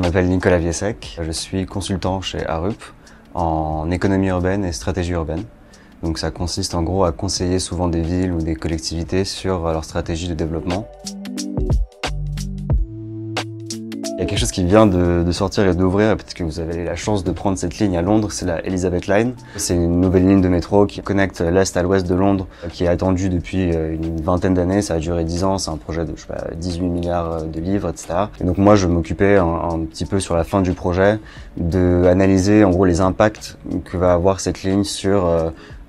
m'appelle Nicolas Viesek, je suis consultant chez Arup en économie urbaine et stratégie urbaine. Donc ça consiste en gros à conseiller souvent des villes ou des collectivités sur leur stratégie de développement. Il y a quelque chose qui vient de sortir et d'ouvrir, peut-être que vous avez la chance de prendre cette ligne à Londres, c'est la Elizabeth Line. C'est une nouvelle ligne de métro qui connecte l'Est à l'Ouest de Londres, qui est attendue depuis une vingtaine d'années, ça a duré 10 ans, c'est un projet de 18 milliards de livres, etc. Et donc moi je m'occupais un petit peu sur la fin du projet d'analyser en gros les impacts que va avoir cette ligne sur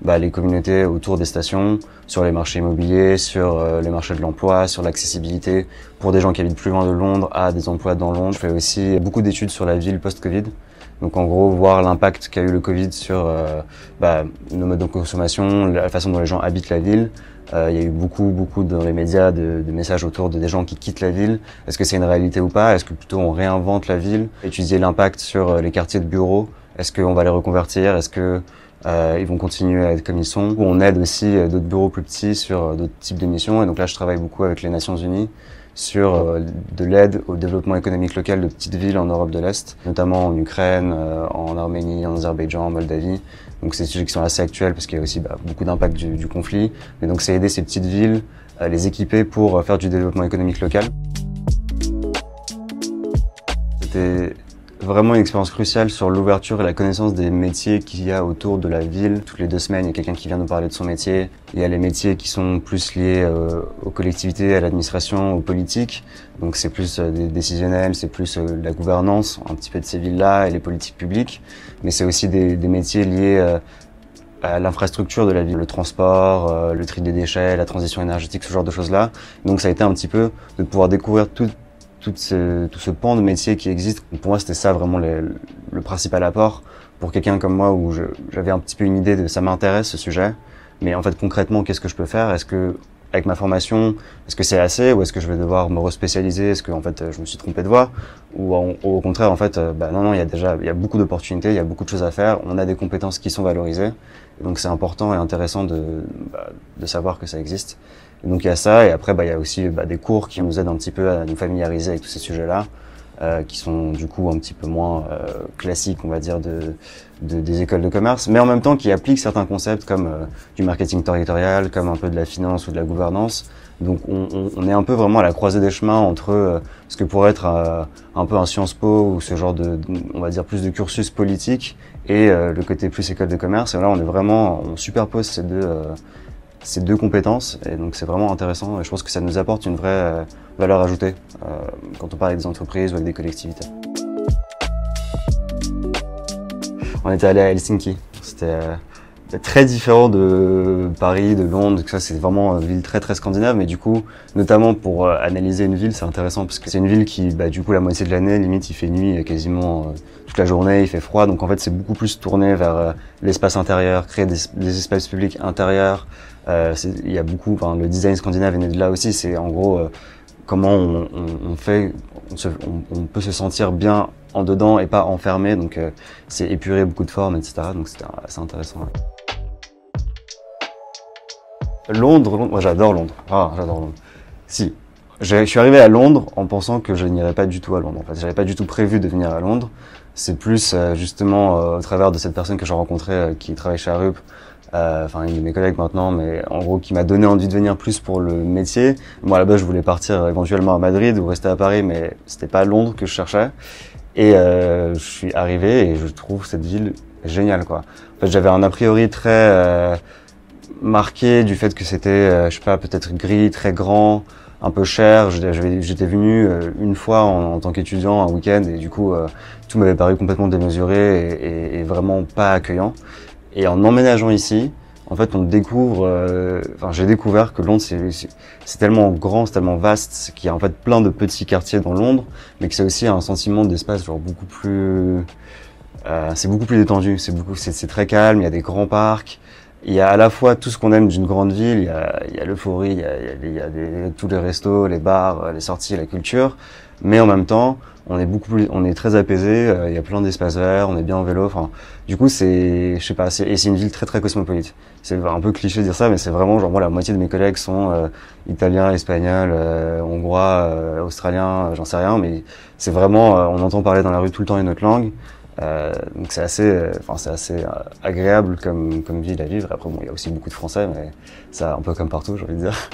les communautés autour des stations, sur les marchés immobiliers, sur les marchés de l'emploi, sur l'accessibilité pour des gens qui habitent plus loin de Londres à des emplois dans Londres. Je fais aussi beaucoup d'études sur la ville post-Covid. Donc en gros, voir l'impact qu'a eu le Covid sur nos modes de consommation, la façon dont les gens habitent la ville. Il y a eu beaucoup dans les médias de messages autour de des gens qui quittent la ville. Est-ce que c'est une réalité ou pas? Est-ce que plutôt on réinvente la ville? Étudier l'impact sur les quartiers de bureaux. Est-ce qu'on va les reconvertir? Est-ce que ils vont continuer à être comme ils sont? On aide aussi d'autres bureaux plus petits sur d'autres types d'émissions. Et donc là, je travaille beaucoup avec les Nations Unies sur de l'aide au développement économique local de petites villes en Europe de l'Est, notamment en Ukraine, en Arménie, en Azerbaïdjan, en Moldavie. Donc c'est des sujets qui sont assez actuels parce qu'il y a aussi beaucoup d'impact du conflit. Et donc c'est aider ces petites villes, les équiper pour faire du développement économique local. C'était vraiment une expérience cruciale sur l'ouverture et la connaissance des métiers qu'il y a autour de la ville. Toutes les 2 semaines, il y a quelqu'un qui vient nous parler de son métier. Il y a les métiers qui sont plus liés aux collectivités, à l'administration, aux politiques. Donc c'est plus décisionnel, c'est plus la gouvernance, un petit peu de ces villes-là et les politiques publiques. Mais c'est aussi des métiers liés à l'infrastructure de la ville, le transport, le tri des déchets, la transition énergétique, ce genre de choses-là. Donc ça a été un petit peu de pouvoir découvrir tout ce pan de métiers qui existe. Pour moi, c'était ça vraiment le principal apport pour quelqu'un comme moi où j'avais un petit peu une idée de ça m'intéresse ce sujet. Mais en fait, concrètement, qu'est-ce que je peux faire? Est-ce que, avec ma formation, est-ce que c'est assez ou est-ce que je vais devoir me respécialiser? Est-ce que, en fait, je me suis trompé de voie? Ou au contraire, en fait, non, il y a beaucoup d'opportunités, il y a beaucoup de choses à faire. On a des compétences qui sont valorisées. Et donc, c'est important et intéressant de savoir que ça existe. Et donc il y a ça, et après il y a aussi des cours qui nous aident un petit peu à nous familiariser avec tous ces sujets-là, qui sont du coup un petit peu moins classiques, on va dire, des écoles de commerce, mais en même temps qui appliquent certains concepts comme du marketing territorial, comme un peu de la finance ou de la gouvernance. Donc on est un peu vraiment à la croisée des chemins entre ce que pourrait être un peu un Sciences Po ou ce genre on va dire plus de cursus politique et le côté plus école de commerce. Et là on superpose ces deux compétences, et donc c'est vraiment intéressant et je pense que ça nous apporte une vraie valeur ajoutée quand on parle avec des entreprises ou avec des collectivités. On était allé à Helsinki, c'était très différent de Paris, de Londres, ça c'est vraiment une ville très scandinave, mais du coup, notamment pour analyser une ville, c'est intéressant parce que c'est une ville qui, du coup, la moitié de l'année, limite, il fait nuit quasiment toute la journée, il fait froid, donc en fait c'est beaucoup plus tourné vers l'espace intérieur, créer des espaces publics intérieurs. Il y a beaucoup, le design scandinave est né de là aussi, c'est en gros comment on peut se sentir bien en dedans et pas enfermé, donc c'est épurer beaucoup de formes, etc. Donc c'était assez intéressant. Londres, moi j'adore Londres. Ah, j'adore Londres. Si, je suis arrivé à Londres en pensant que je n'irais pas du tout à Londres. En fait, j'avais pas du tout prévu de venir à Londres. C'est plus justement au travers de cette personne que j'ai rencontrée qui travaille chez Arup, une de mes collègues maintenant, mais en gros qui m'a donné envie de venir plus pour le métier. Moi là-bas je voulais partir éventuellement à Madrid ou rester à Paris, mais c'était pas Londres que je cherchais. Et je suis arrivé et je trouve cette ville géniale, quoi. En fait, j'avais un a priori très marqué du fait que c'était, peut-être gris, très grand, un peu cher. J'étais venu une fois en tant qu'étudiant un week-end et du coup tout m'avait paru complètement démesuré et vraiment pas accueillant. Et en emménageant ici, en fait, on découvre, j'ai découvert que Londres, c'est tellement grand, c'est tellement vaste, qu'il y a en fait plein de petits quartiers dans Londres, mais que c'est aussi un sentiment d'espace beaucoup plus, c'est beaucoup plus détendu, c'est très calme, il y a des grands parcs, Il y a à la fois tout ce qu'on aime d'une grande ville, il y a l'euphorie, tous les restos, les bars, les sorties, la culture, mais en même temps, on est très apaisé, il y a plein d'espaces verts, on est bien en vélo, enfin, du coup, je sais pas, et c'est une ville très très cosmopolite. C'est un peu cliché de dire ça, mais c'est vraiment, genre, moi, la moitié de mes collègues sont italiens, espagnols, hongrois, australiens, j'en sais rien, mais c'est vraiment, on entend parler dans la rue tout le temps une autre langue. Donc c'est assez agréable comme ville à vivre. Après bon, il y a aussi beaucoup de Français, mais ça un peu comme partout, j'ai envie de dire.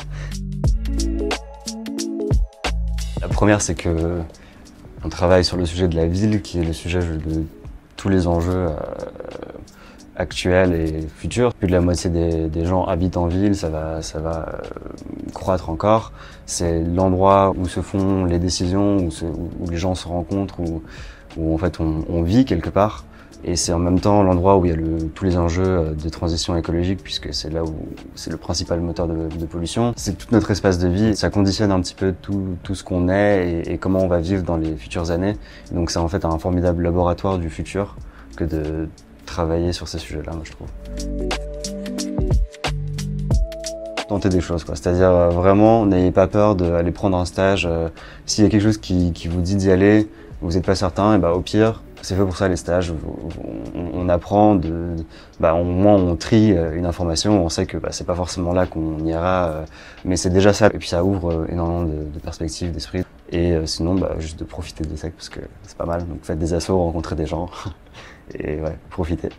La première, c'est que on travaille sur le sujet de la ville, qui est le sujet de tous les enjeux actuels et futurs. Plus de la moitié des gens habitent en ville, ça va croître encore. C'est l'endroit où se font les décisions, où les gens se rencontrent, où en fait on vit quelque part. Et c'est en même temps l'endroit où il y a tous les enjeux de transition écologique, puisque c'est là où c'est le principal moteur de pollution. C'est tout notre espace de vie, ça conditionne un petit peu tout ce qu'on est et comment on va vivre dans les futures années. Donc c'est en fait un formidable laboratoire du futur que de travailler sur ces sujets-là, moi je trouve. Tenter des choses, quoi. C'est-à-dire vraiment, n'ayez pas peur d'aller prendre un stage. S'il y a quelque chose qui vous dit d'y aller, vous n'êtes pas certain, et bah au pire, c'est fait pour ça les stages. On apprend au moins on trie une information, on sait que c'est pas forcément là qu'on ira, mais c'est déjà ça. Et puis ça ouvre énormément de perspectives, d'esprit. Et sinon, juste de profiter des sacs parce que c'est pas mal. Donc faites des assos, rencontrez des gens et ouais, profitez.